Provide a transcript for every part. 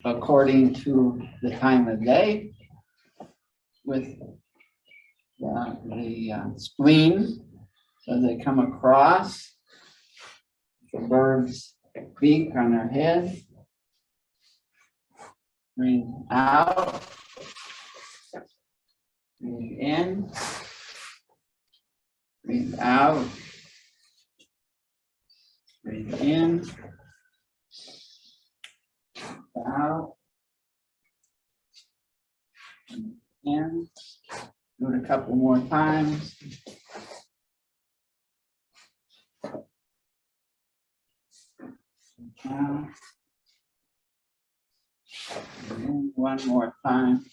according to the time of day with the spleen. So they come across the bird's beak on their head. Breathe out. Breathe in. Breathe out. Breathe in. Out. In. Do it a couple more times. Out. And one more time.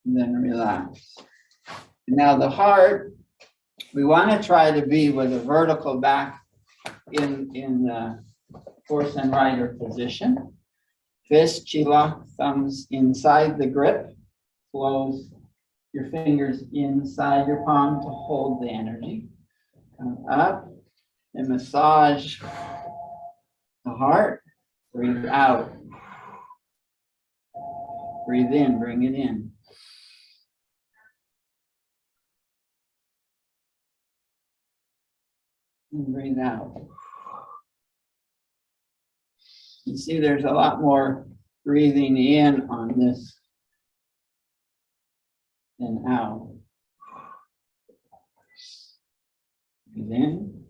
And then relax. Now the heart, we want to try to be with a vertical back in the horse and rider position. Fist, chila, thumbs inside the grip. Close your fingers inside your palm to hold the energy. Come up and massage the heart. Breathe out. Breathe in, bring it in. And breathe out. You see there's a lot more breathing in on this than out. Breathe in.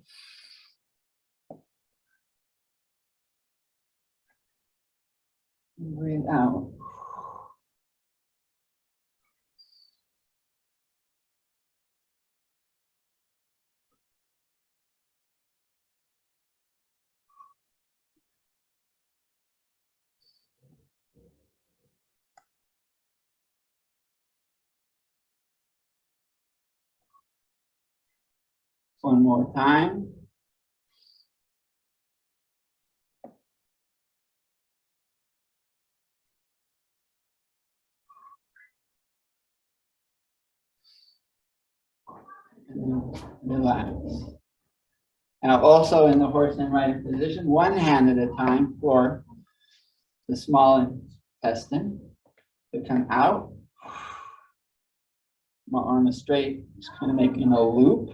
And breathe out. One more time. And relax. Now also in the horse and rider position, one hand at a time for the small intestine to come out. My arm is straight, just kind of making a loop.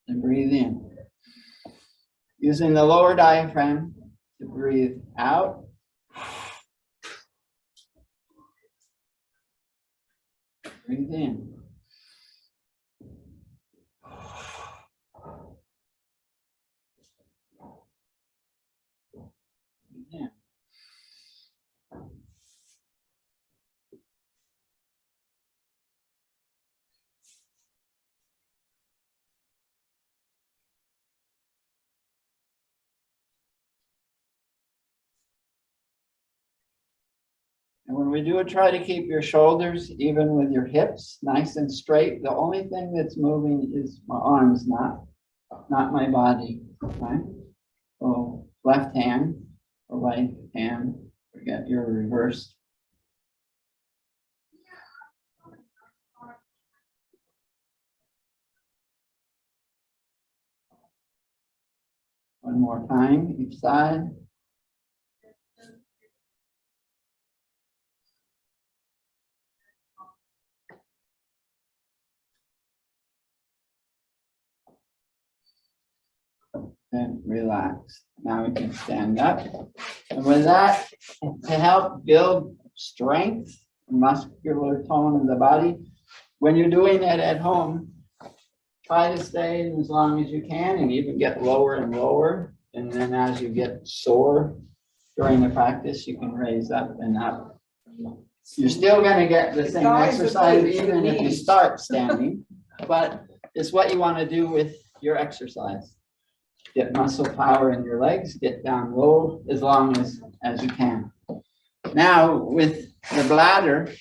And breathe in. Using the lower diaphragm to breathe out. Breathe in. Breathe in. And when we do it, try to keep your shoulders even with your hips, nice and straight. The only thing that's moving is my arms, not my body. Right? So left hand or right hand, forget your reverse. One more time, each side. And relax. Now we can stand up. And with that, to help build strength, muscular tone in the body, when you're doing it at home, try to stay as long as you can and even get lower and lower. And then as you get sore during the practice, you can raise up and up. You're still going to get the same exercise even if you start standing, but it's what you want to do with your exercise. Get muscle power in your legs, get down low as long as you can. Now with the bladder,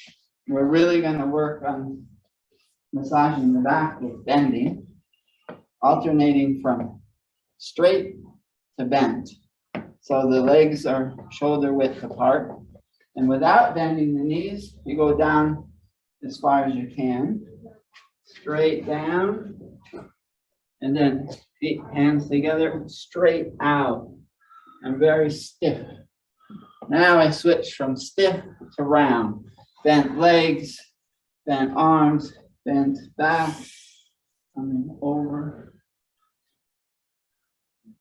we're really going to work on massaging the back with bending, alternating from straight to bent. So the legs are shoulder width apart. And without bending the knees, you go down as far as you can. Straight down. And then feet, hands together, straight out. And very stiff. Now I switch from stiff to round. Bent legs, bent arms, bent back. Coming over.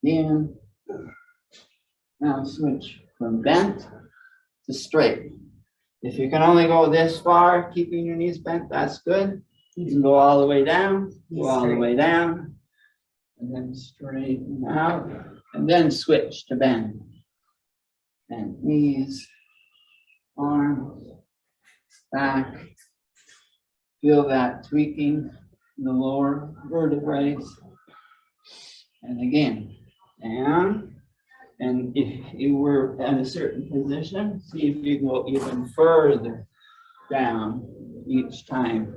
In. Now switch from bent to straight. If you can only go this far, keeping your knees bent, that's good. You can go all the way down, go all the way down, and then straighten out, and then switch to bend. Bend knees, arms, back. Feel that tweaking in the lower vertebrae. And again, down. And if you were in a certain position, see if you can go even further down each time.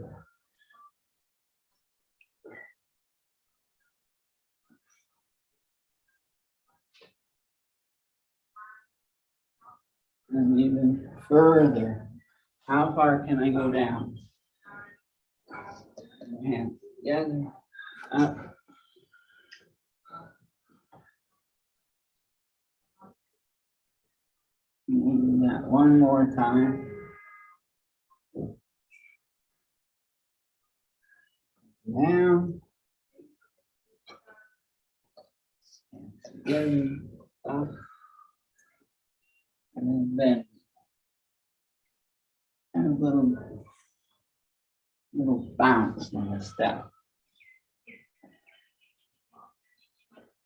And even further. How far can I go down? Hands together, up. Do that one more time. Down. Together, up. And then bend. And a little bounce on the step.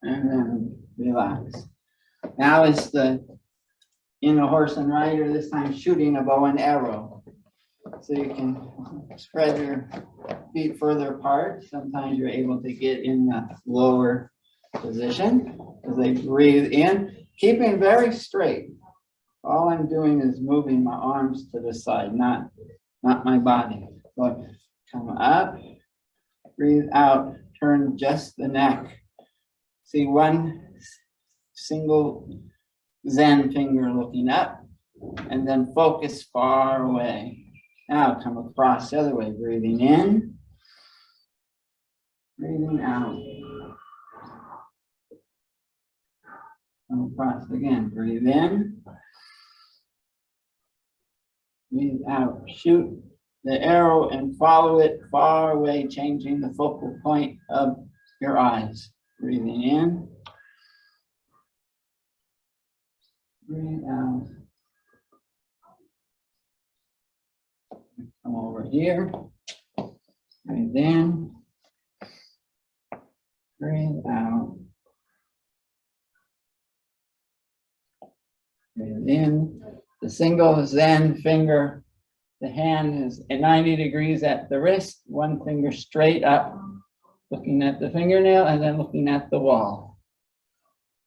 And then relax. Now it's in a horse and rider, this time shooting a bow and arrow. So you can spread your feet further apart. Sometimes you're able to get in the lower position as I breathe in, keeping very straight. All I'm doing is moving my arms to the side, not my body. So come up, breathe out, turn just the neck. See one single Zen finger looking up, and then focus far away. Now come across the other way, breathing in, breathing out. Come across again, breathe in, breathe out. Shoot the arrow and follow it far away, changing the focal point of your eyes. Breathing in. Breathe out. Come over here. Breathe in. Breathe out. Breathe in. The single Zen finger, the hand is at 90 degrees at the wrist, one finger straight up, looking at the fingernail and then looking at the wall.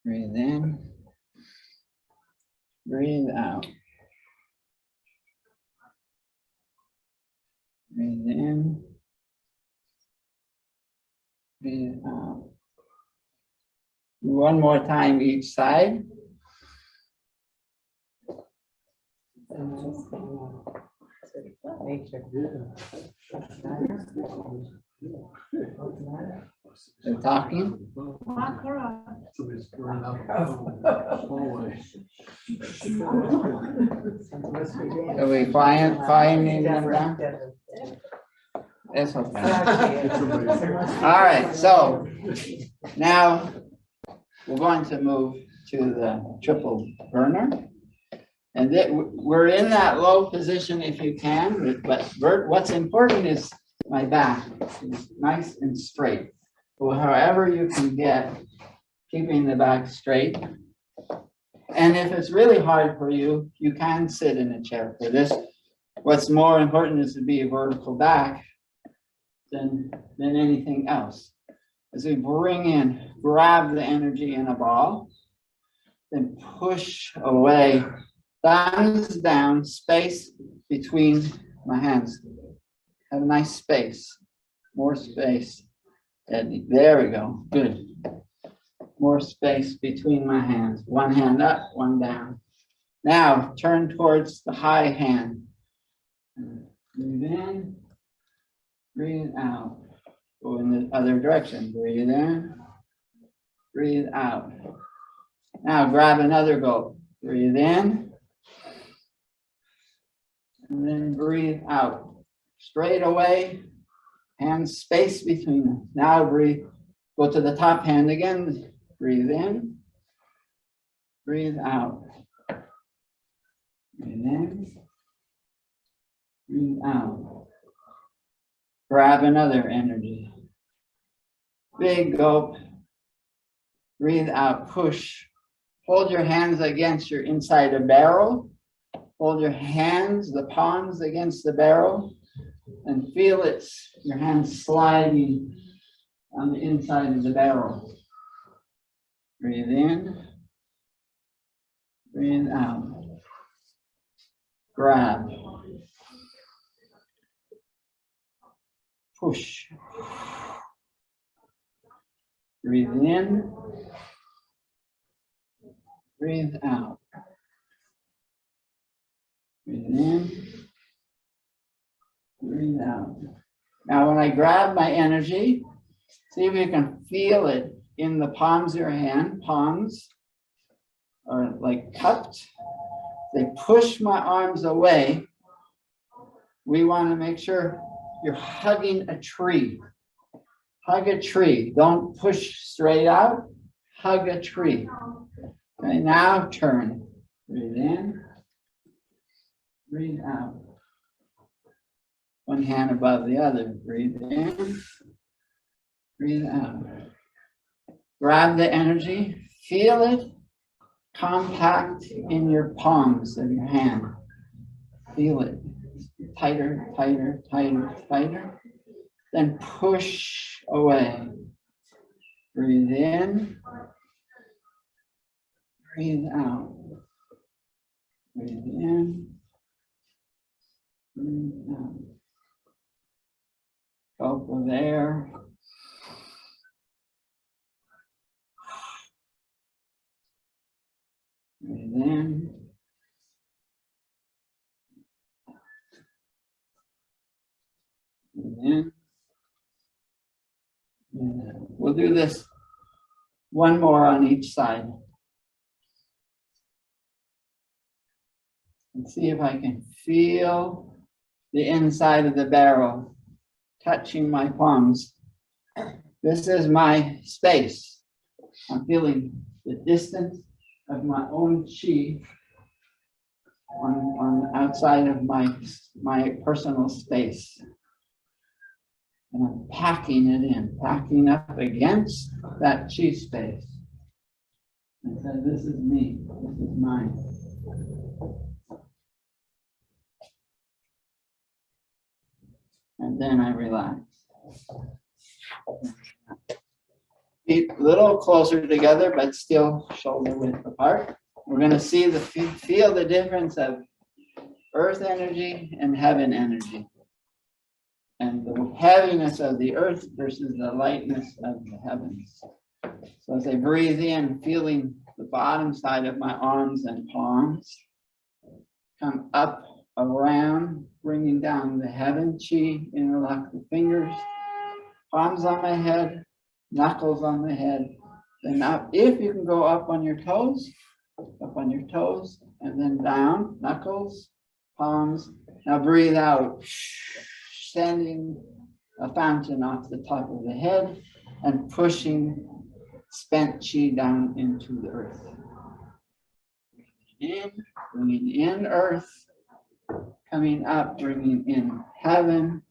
Breathe in. Breathe out. Breathe in. Breathe out. One more time each side. They're talking. Are we finding them down? It's okay. All right, so now we're going to move to the triple burner. And we're in that low position if you can, but what's important is my back is nice and straight. Well, however you can get, keeping the back straight. And if it's really hard for you, you can sit in a chair for this. What's more important is to be a vertical back than anything else. As we bring in, grab the energy in a ball, then push away. Thumbs down, space between my hands. Have a nice space, more space. There we go, good. More space between my hands. One hand up, one down. Now turn towards the high hand. Breathe in. Breathe out. Go in the other direction. Breathe in. Breathe out. Now grab another gulp. Breathe in. And then breathe out. Straight away. Hands space between them. Now breathe. Go to the top hand again. Breathe in. Breathe out. Breathe in. Breathe out. Grab another energy. Big gulp. Breathe out. Push. Hold your hands against your inside a barrel. Hold your hands, the palms against the barrel, and feel it, your hands sliding on the inside of the barrel. Breathe in. Breathe out. Grab. Push. Breathe in. Breathe out. Breathe in. Breathe out. Now, when I grab my energy, see if you can feel it in the palms of your hand. Palms are like cupped. They push my arms away. We want to make sure you're hugging a tree. Hug a tree. Don't push straight out. Hug a tree. Okay, now turn. Breathe in. Breathe out. One hand above the other. Breathe in. Breathe out. Grab the energy. Feel it compact in your palms of your hand. Feel it. Tighter, tighter, tighter, tighter. Then push away. Breathe in. Breathe out. Breathe in. Breathe out. Gulp of air. Breathe in. Breathe in. We'll do this one more on each side. And see if I can feel the inside of the barrel touching my palms. This is my space. I'm feeling the distance of my own chi on the outside of my personal space. And I'm packing it in, packing up against that chi space. And say, this is me, this is mine. And then I relax. Feet a little closer together, but still shoulder width apart. We're going to see feel the difference of earth energy and heaven energy. And the heaviness of the earth versus the lightness of the heavens. So as I breathe in, feeling the bottom side of my arms and palms, come up, around, bringing down the heaven chi, interlock the fingers, palms on my head, knuckles on the head. Then up, if you can go up on your toes, and then down, knuckles, palms. Now breathe out. Sending a fountain off the top of the head and pushing spent chi down into the earth. Bringing in earth, coming up, bringing in heaven.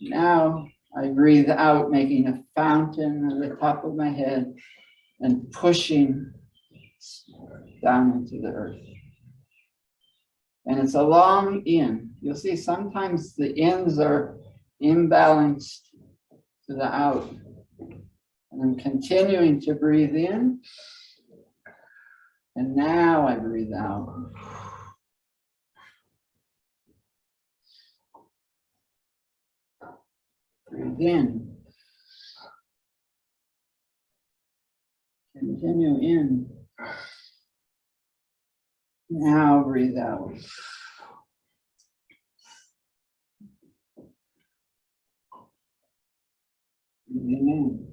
Now I breathe out, making a fountain at the top of my head and pushing down into the earth. And it's a long in. You'll see sometimes the ins are imbalanced to the out. And I'm continuing to breathe in. And now I breathe out. Breathe in. Continue in. Now breathe out. Breathing in.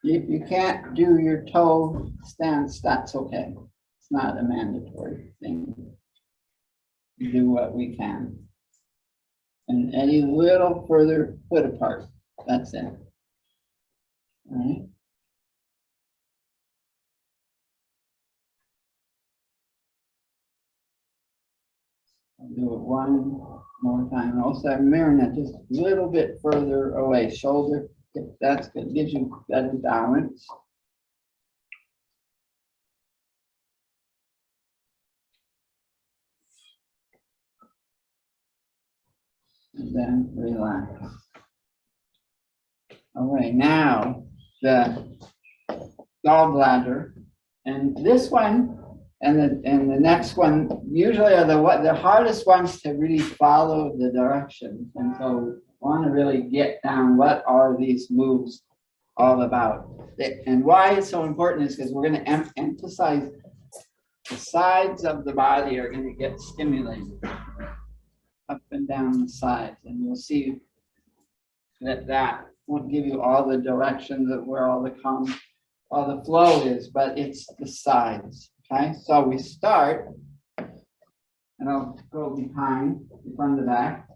If you can't do your toe stance, that's okay. It's not a mandatory thing. We do what we can. And any little further foot apart, that's it. All right. I'll do it one more time. Also, I'm mirroring it just a little bit further away. Shoulder, that's good. Gives you better balance. And then relax. All right, now the gallbladder, and this one and the next one usually are the hardest ones to really follow the directions. And so want to really get down what are these moves all about. And why it's so important is because we're going to emphasize the sides of the body are going to get stimulated up and down the sides, and you'll see that won't give you all the directions of where all the flow is, but it's the sides. Okay, so we start, and I'll go behind, from the back.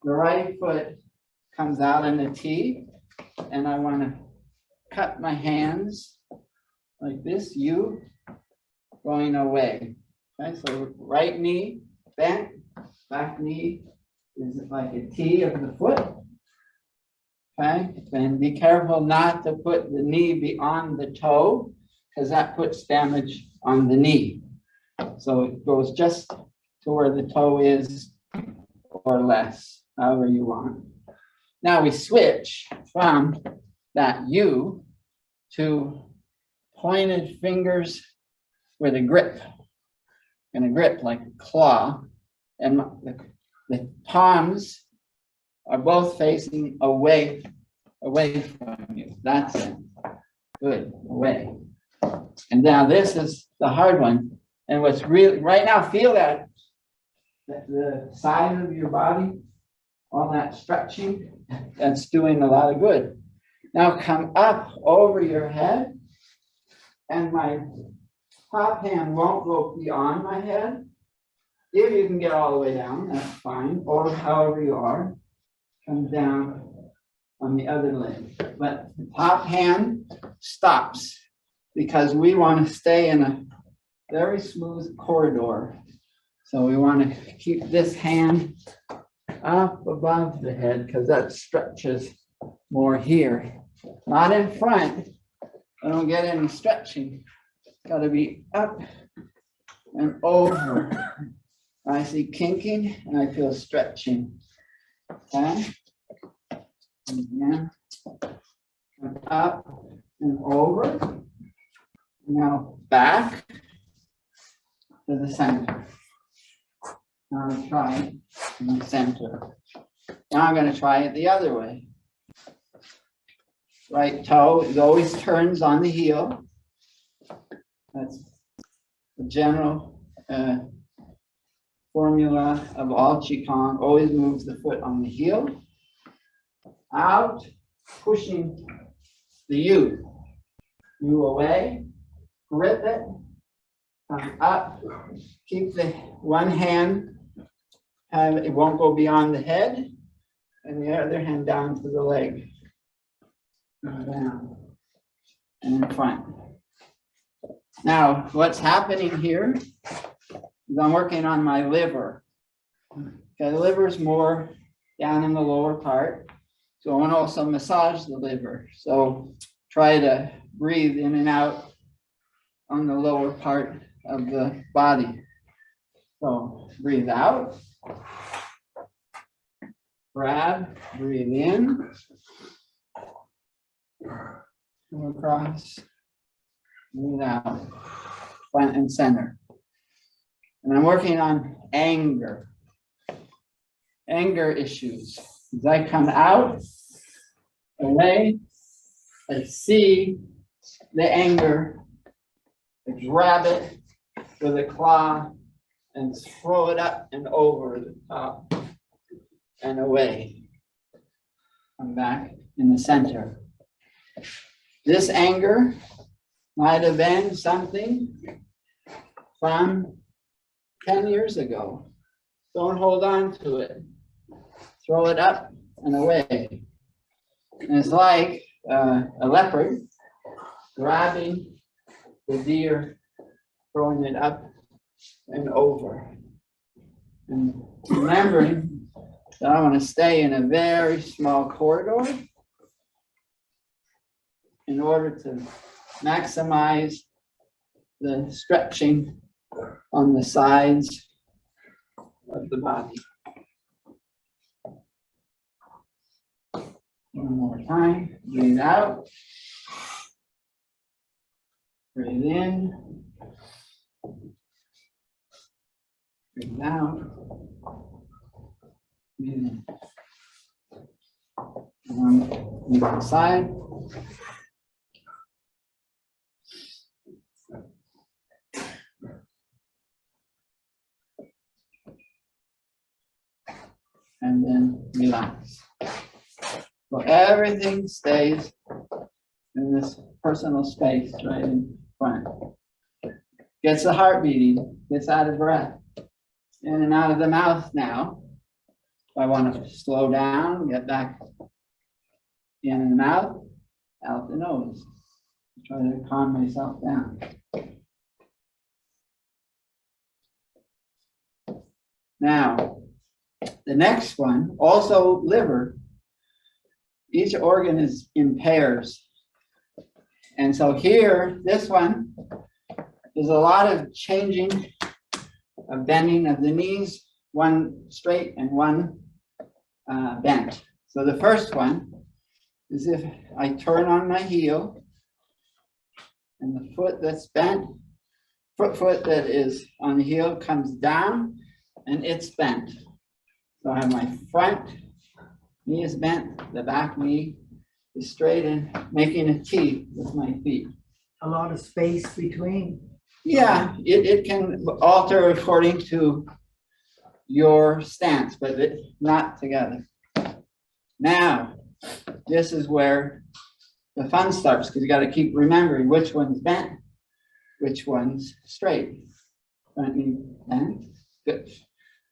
The right foot comes out in a T, and I want to cut my hands like this, U going away. Okay, so right knee bent, back knee is like a T of the foot. Okay, and be careful not to put the knee beyond the toe, because that puts damage on the knee. So it goes just to where the toe is or less, however you want. Now we switch from that U to pointed fingers with a grip. And a grip like a claw. And the palms are both facing away from you. That's it. Good, away. And now this is the hard one. And what's really, right now, feel that the side of your body, all that stretching, that's doing a lot of good. Now come up over your head, and my top hand won't go beyond my head. If you can get all the way down, that's fine, or however you are, come down on the other leg. But the top hand stops, because we want to stay in a very smooth corridor. So we want to keep this hand up above the head, because that stretches more here. Not in front. I don't get any stretching. Got to be up and over. I see kinking and I feel stretching. Okay. Again. And up and over. Now back to the center. Now I'll try it in the center. Now I'm going to try it the other way. Right toe, it always turns on the heel. That's the general formula of all Qigong. Always moves the foot on the heel. Out, pushing the U. U away, grip it, come up, keep the one hand, it won't go beyond the head, and the other hand down to the leg. Down and in front. Now, what's happening here is I'm working on my liver. Okay, the liver is more down in the lower part. So I want to also massage the liver. So try to breathe in and out on the lower part of the body. So breathe out. Grab, breathe in. Go across, breathe out, front and center. And I'm working on anger issues. As I come out, away. I see the anger. I grab it with a claw and throw it up and over the top and away. I'm back in the center. This anger might have been something from 10 years ago. Don't hold on to it. Throw it up and away. And it's like a leopard grabbing the deer, throwing it up and over. And remembering that I want to stay in a very small corridor in order to maximize the stretching on the sides of the body. One more time. Breathe out. Breathe in. Breathe out. Breathe in. Move to the side. And then relax. So everything stays in this personal space right in front. Gets the heart beating, gets out of breath. In and out of the mouth now. If I want to slow down, get back in and out the nose. Try to calm myself down. Now, the next one, also liver. Each organ is in pairs. And so here, this one, there's a lot of changing, of bending of the knees, one straight and one bent. So the first one is if I turn on my heel and the foot that's bent, foot that is on the heel comes down and it's bent. So I have my front knee is bent, the back knee is straight and making a T with my feet. A lot of space between. Yeah, it can alter according to your stance, but not together. Now, this is where the fun starts because you got to keep remembering which one's bent, which one's straight. Front knee bent. Good.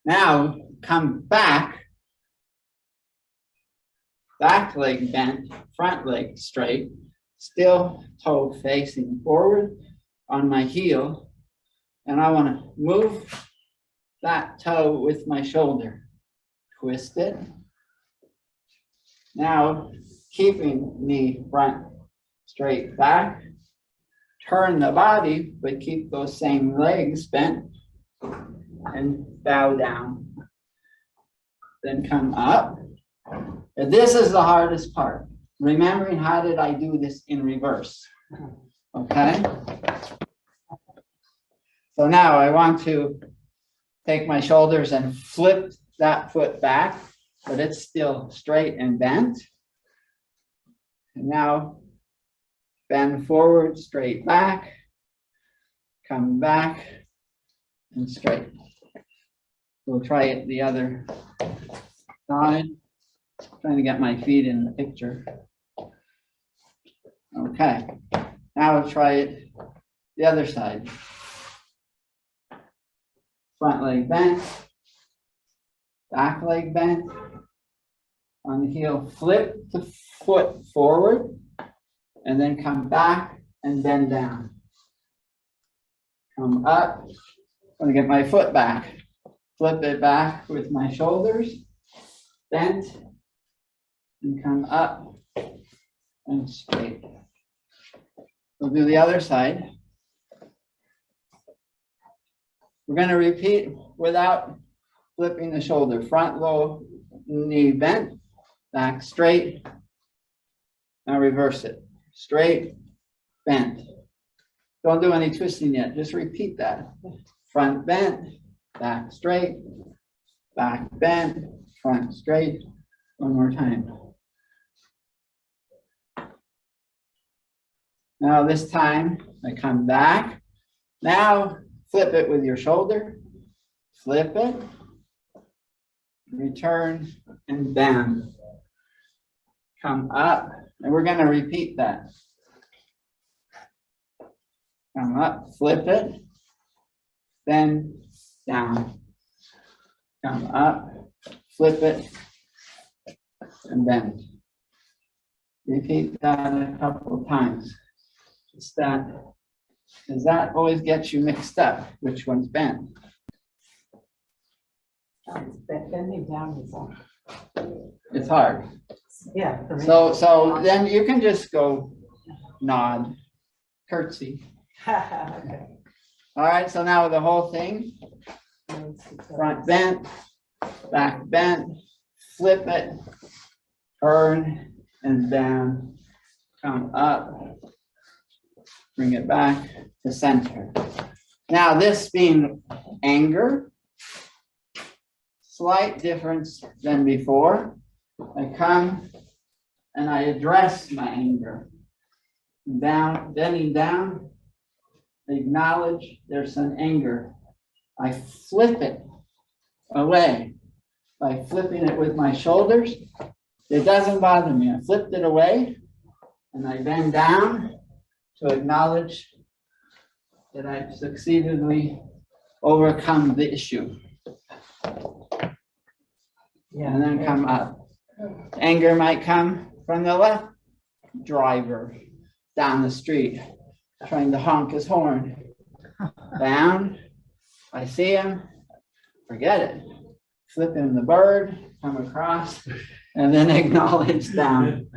Now, come back leg bent, front leg straight, still toe facing forward on my heel, and I want to move that toe with my shoulder. Twist it. Now, keeping knee front straight back, turn the body, but keep those same legs bent, and bow down. Then come up. And this is the hardest part. Remembering how did I do this in reverse. Okay? So now I want to take my shoulders and flip that foot back, but it's still straight and bent. And now bend forward, straight back, come back, and straight. We'll try it the other side. Trying to get my feet in the picture. Okay, now we'll try it the other side. Front leg bent, back leg bent. On the heel, flip the foot forward, and then come back and bend down. Come up. I'm going to get my foot back. Flip it back with my shoulders, bent, and come up and straight. We'll do the other side. We're going to repeat without flipping the shoulder. Front low knee bent, back straight. Now reverse it. Straight, bent. Don't do any twisting yet. Just repeat that. Front bent, back straight, back bent, front straight. One more time. Now this time I come back. Now flip it with your shoulder. Flip it. Return and bend. Come up. And we're going to repeat that. Come up, flip it. Bend down. Come up, flip it, and bend. Repeat that a couple of times. Just that, because that always gets you mixed up, which one's bent. Bending down is hard. It's hard. Yeah. For me. So then you can just go nod, curtsy. Okay. All right, so now the whole thing, front bent, back bent, flip it, turn and down, come up, bring it back to center. Now this being anger, slight difference than before. I come and I address my anger. Down, bending down, acknowledge there's some anger. I flip it away by flipping it with my shoulders. It doesn't bother me. I flipped it away and I bend down to acknowledge that I've succeedingly overcome the issue. Yeah. And then come up. Anger might come from the left driver down the street, trying to honk his horn. Down, I see him, forget it. Flip him the bird, come across, and then acknowledge down.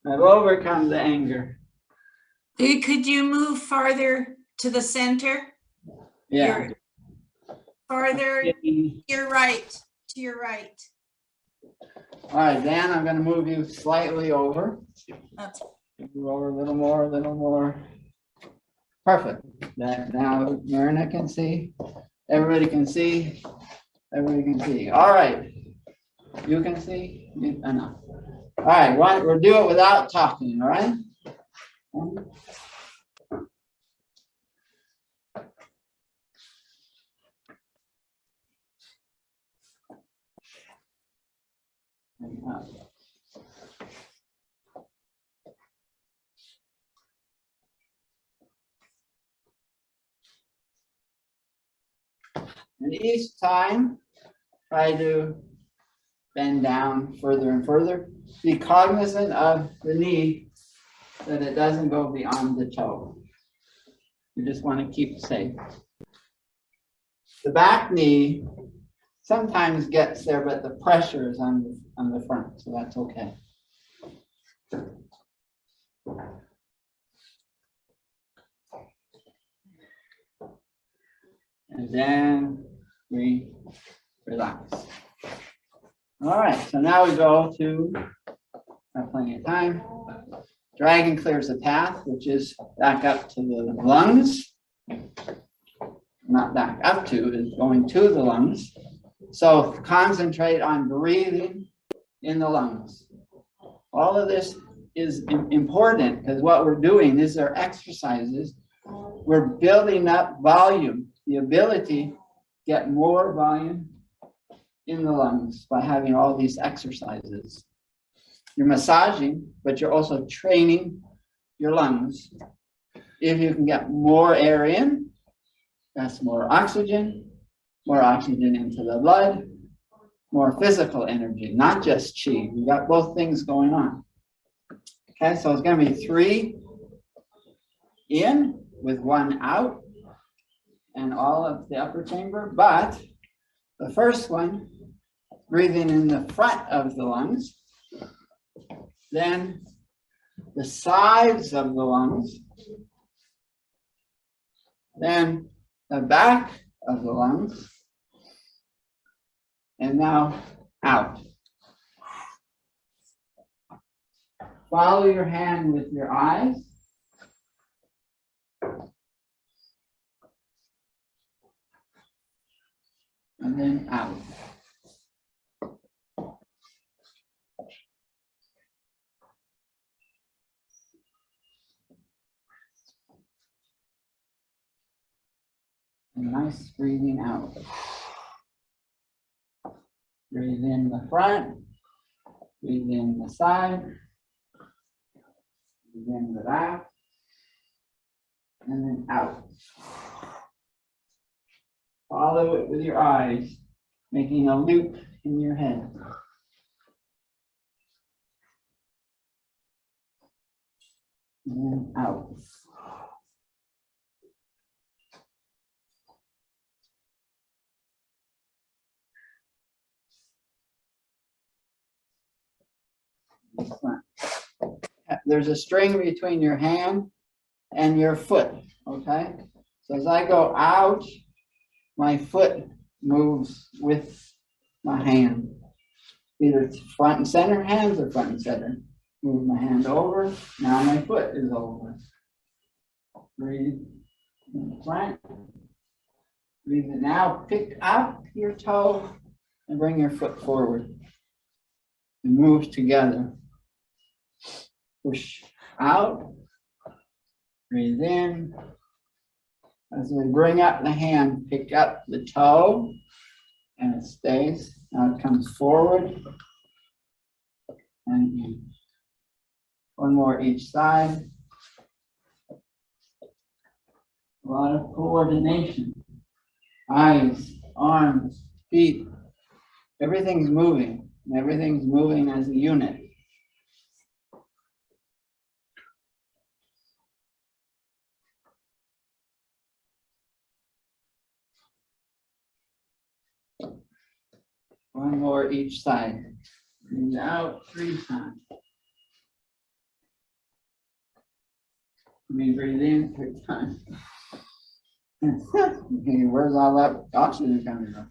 I've overcome the anger. Could you move farther to the center? Yeah. Farther to your right, to your right. All right, Dan, I'm going to move you slightly over. That's Move over a little more, a little more. Perfect. That now Marina can see. Everybody can see. Everybody can see. All right. You can see. Enough. All right. We'll do it without talking. All right. And each time, try to bend down further and further. Be cognizant of the knee, that it doesn't go beyond the toe. You just want to keep safe. The back knee sometimes gets there, but the pressure is on the front, so that's okay. And then we relax. All right, so now we go to, have plenty of time. Dragon clears the path, which is back up to the lungs. Not back up to, is going to the lungs. So concentrate on breathing in the lungs. All of this is important because what we're doing, these are exercises. We're building up volume, the ability to get more volume in the lungs by having all these exercises. You're massaging, but you're also training your lungs. If you can get more air in, that's more oxygen into the blood, more physical energy, not just chi. You got both things going on. Okay, so it's going to be 3 in with 1 out and all of the upper chamber, but the first one, breathing in the front of the lungs, then the sides of the lungs, then the back of the lungs, and now out. Follow your hand with your eyes. And then out. And nice breathing out. Breathe in the front, breathe in the side, breathe in the back, and then out. Follow it with your eyes, making a loop in your head. And then out. There's a string between your hand and your foot, okay? So as I go out, my foot moves with my hand. Either it's front and center, hands are front and center. Move my hand over, now my foot is over. Breathe in the front. Breathe in. Now pick up your toe and bring your foot forward. And move together. Push out. Breathe in. As we bring up the hand, pick up the toe and it stays. Now it comes forward and in. One more each side. A lot of coordination. Eyes, arms, feet. Everything's moving. And everything's moving as a unit. One more each side. Breathe out 3 times. Breathe in 3 times. Okay, where's all that oxygen coming from?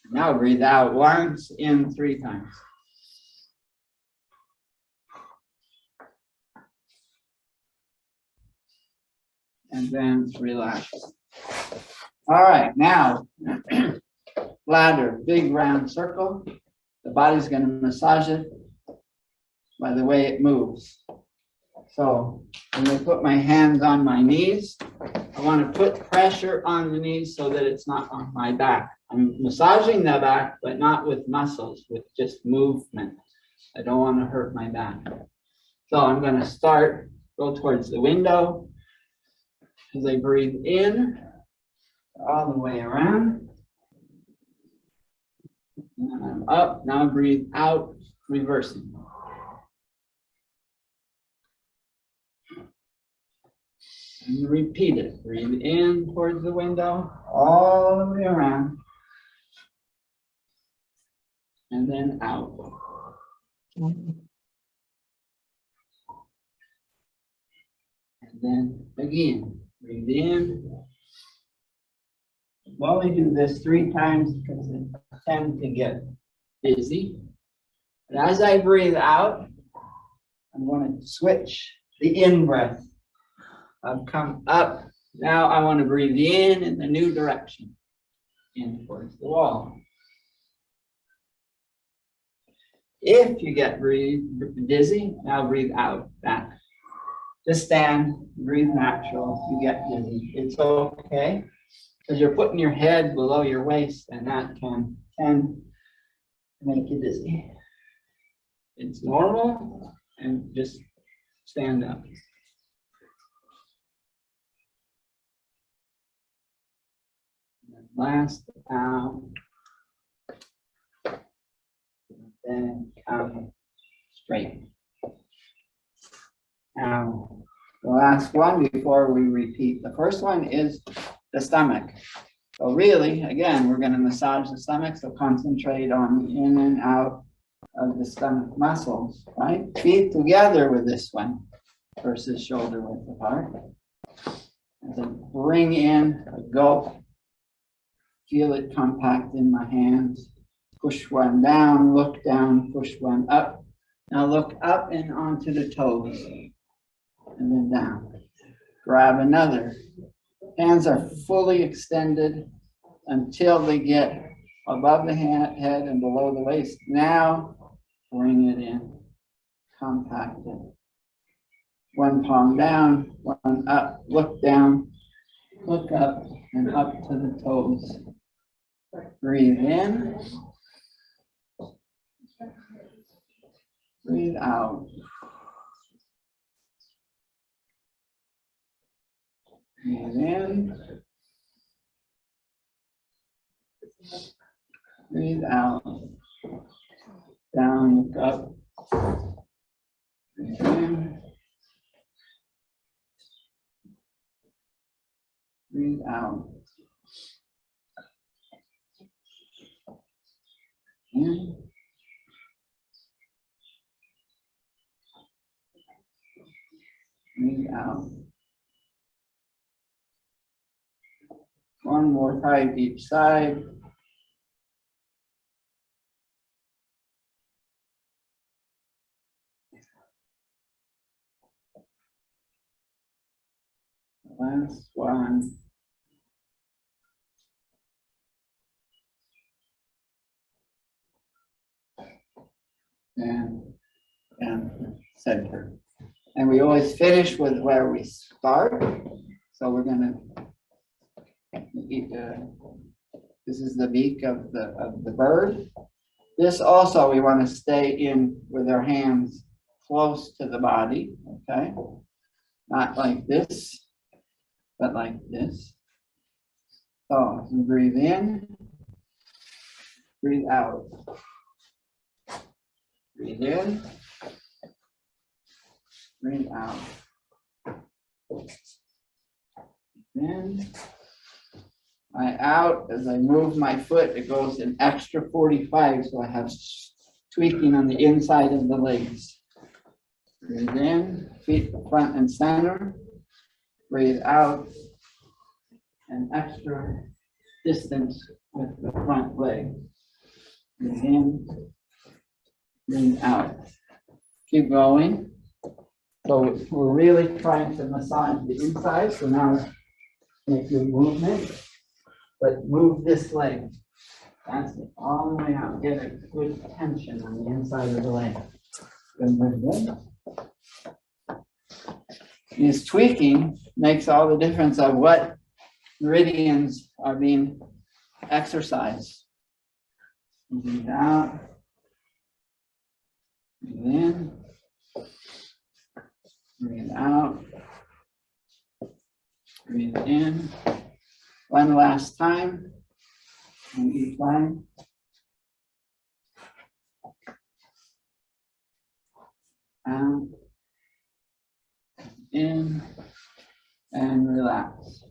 Now breathe out once, in 3 times. And then relax. All right, now bladder, big round circle. The body's going to massage it by the way it moves. So I'm going to put my hands on my knees. I want to put pressure on the knees so that it's not on my back. I'm massaging the back, but not with muscles, with just movement. I don't want to hurt my back. So I'm going to start, go towards the window. As I breathe in, all the way around. And I'm up, now breathe out, reversing. And repeat it. Breathe in towards the window, all the way around. And then out. And then again, breathe in. We'll only do this 3 times because I tend to get dizzy. But as I breathe out, I'm going to switch the in breath. I've come up. Now I want to breathe in the new direction, in towards the wall. If you get dizzy, now breathe out, back. Just stand, breathe natural. If you get dizzy, it's okay. Because you're putting your head below your waist, and that can make you dizzy. It's normal, and just stand up. And last out. Then come straight. Now, the last one before we repeat. The first one is the stomach. So really, again, we're going to massage the stomach, so concentrate on the in and out of the stomach muscles, right? Feet together with this one versus shoulder width apart. And then bring in a gulp. Feel it compact in my hands. Push one down, look down, push one up. Now look up and onto the toes. And then down. Grab another. Hands are fully extended until they get above the head and below the waist. Now bring it in. Compact it. One palm down, one up, look down. Look up and up to the toes. Breathe in. Breathe out. Breathe in. Breathe out. Down, look up. Breathe in. Breathe out. In. Breathe out. One more time each side. Last one. And center. And we always finish with where we start. So we're gonna eat this is the beak of the bird. This also we want to stay in with our hands close to the body, okay? Not like this, but like this. So breathe in, breathe out. Breathe in, breathe out. In. I out, as I move my foot, it goes an extra 45, so I have tweaking on the inside of the legs. Breathe in, feet front and center. Breathe out, an extra distance with the front leg. Breathe in, breathe out. Keep going. So we're really trying to massage the inside, so now make your movement. But move this leg. That's it, all the way out. Get a good tension on the inside of the leg. Good, good, good. This tweaking makes all the difference of what meridians are being exercised. Breathe out. Breathe in. Breathe out. Breathe in. One last time on each line. Out, in, and relax.